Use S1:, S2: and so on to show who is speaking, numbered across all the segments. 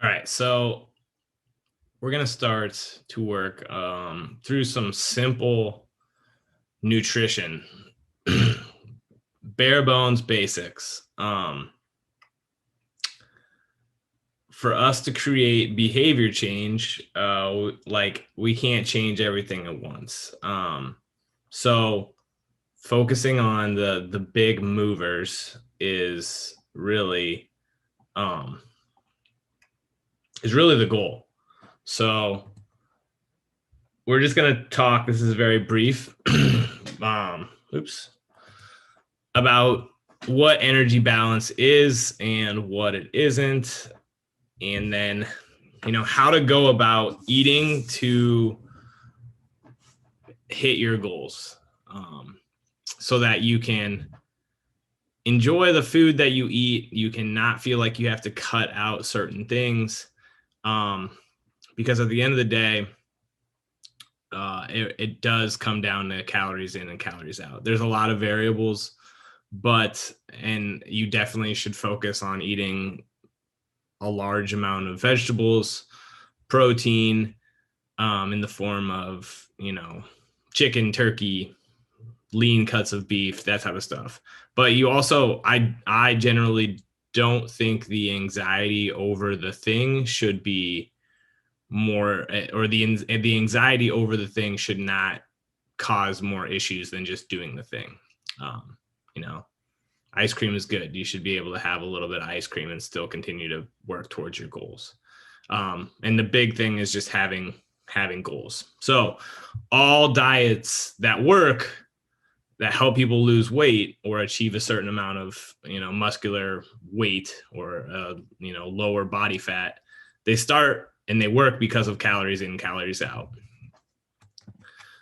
S1: All right, so we're gonna start to work through some simple nutrition, bare bones basics. For us to create behavior change, like we can't change everything at once. So focusing on the big movers um, is really the goal. So we're just gonna talk. This is very brief. Oops. About what energy balance is and what it isn't, and then how to go about eating to hit your goals, so that you can enjoy the food that you eat. You can not feel like you have to cut out certain things, because at the end of the day, it does come down to calories in and calories out. There's a lot of variables, and you definitely should focus on eating a large amount of vegetables, protein, in the form of, chicken, turkey, lean cuts of beef, that type of stuff. But you also, I generally don't think the anxiety over the thing should be more, or the anxiety over the thing should not cause more issues than just doing the thing. Um, you know, Ice cream is good. You should be able to have a little bit of ice cream and still continue to work towards your goals. And the big thing is just having goals. So all diets that work, that help people lose weight or achieve a certain amount of, muscular weight, or lower body fat, they start and they work because of calories in, calories out.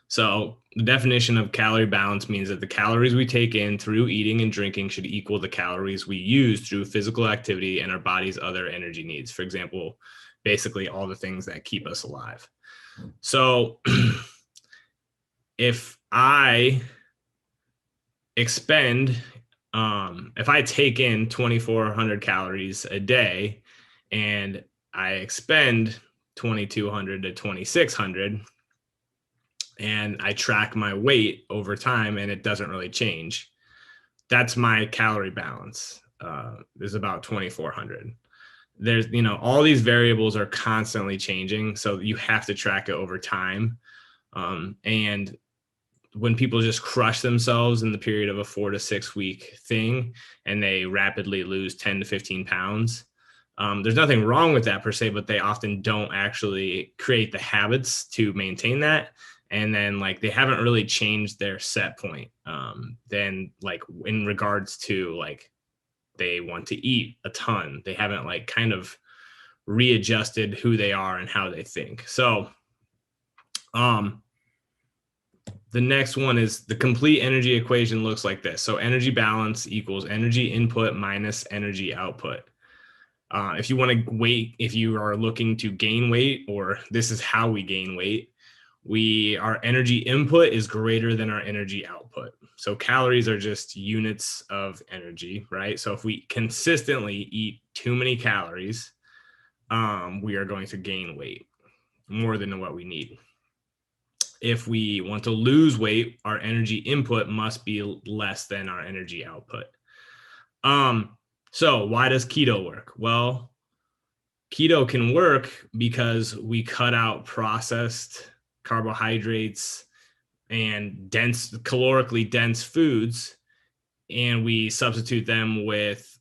S1: So the definition of calorie balance means that the calories we take in through eating and drinking should equal the calories we use through physical activity and our body's other energy needs. For example, basically all the things that keep us alive. So if I expend, if I take in 2,400 calories a day and I expend 2,200 to 2,600, and I track my weight over time and it doesn't really change, that's my calorie balance. Is about 2,400. There's, all these variables are constantly changing, so you have to track it over time. And when people just crush themselves in the period of a 4 to 6 week thing and they rapidly lose 10 to 15 pounds, there's nothing wrong with that per se, but they often don't actually create the habits to maintain that. And then they haven't really changed their set point. Then in regards to they want to eat a ton, they haven't kind of readjusted who they are and how they think. So, the next one is the complete energy equation looks like this. So energy balance equals energy input minus energy output. If you want to if you are looking to gain weight, or this is how we gain weight, our energy input is greater than our energy output. So calories are just units of energy, right? So if we consistently eat too many calories, we are going to gain weight more than what we need. If we want to lose weight, our energy input must be less than our energy output. So why does keto work? Well, keto can work because we cut out processed carbohydrates and calorically dense foods, and we substitute them with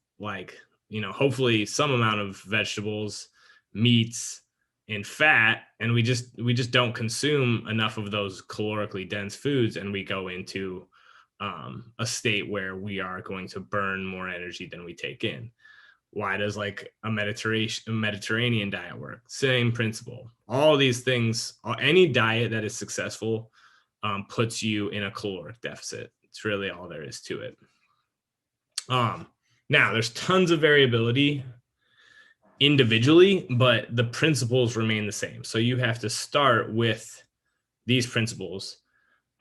S1: hopefully some amount of vegetables, meats, and fat, and we just don't consume enough of those calorically dense foods, and we go into a state where we are going to burn more energy than we take in. Why does a Mediterranean diet work? Same principle. All these things, any diet that is successful puts you in a caloric deficit. It's really all there is to it. Now there's tons of variability individually, but the principles remain the same. So you have to start with these principles.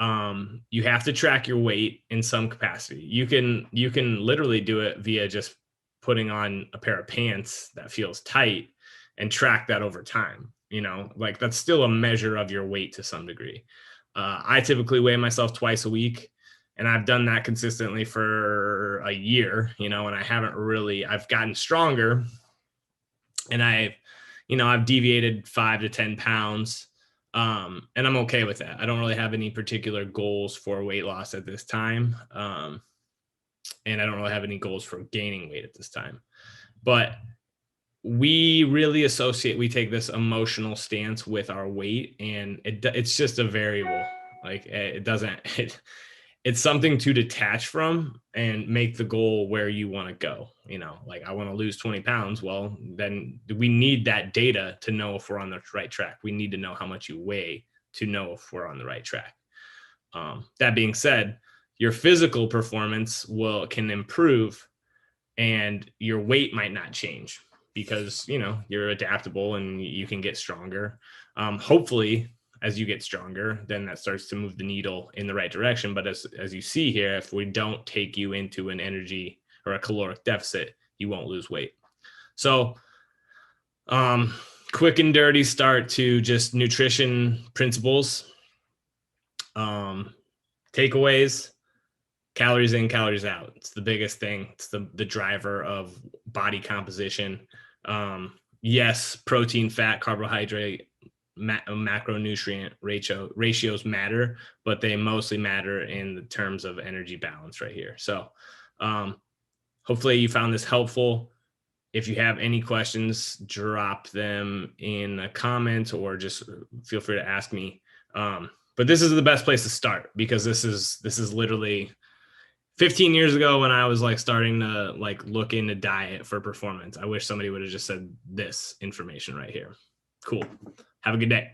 S1: You have to track your weight in some capacity. You can literally do it via just putting on a pair of pants that feels tight and track that over time. Like that's still a measure of your weight to some degree. I typically weigh myself twice a week, and I've done that consistently for a year, and I've gotten stronger, and I've deviated 5 to 10 pounds. And I'm okay with that. I don't really have any particular goals for weight loss at this time. And I don't really have any goals for gaining weight at this time, but we take this emotional stance with our weight, and it's just a variable. Like it's something to detach from and make the goal where you want to go. Like I want to lose 20 pounds. Well, then we need that data to know if we're on the right track. We need to know how much you weigh to know if we're on the right track. That being said, your physical performance can improve, and your weight might not change because, you're adaptable and you can get stronger. Hopefully, as you get stronger, then that starts to move the needle in the right direction. But as you see here, if we don't take you into an energy or a caloric deficit, you won't lose weight. So, quick and dirty start to just nutrition principles. Takeaways: calories in, calories out. It's the biggest thing. It's the driver of body composition. Yes, protein, fat, carbohydrate, macronutrient ratios matter, but they mostly matter in the terms of energy balance right here. So hopefully you found this helpful. If you have any questions, drop them in a comment or just feel free to ask me. But this is the best place to start, because this is literally 15 years ago when I was like starting to like look into diet for performance. I wish somebody would have just said this information right here. Cool. Have a good day.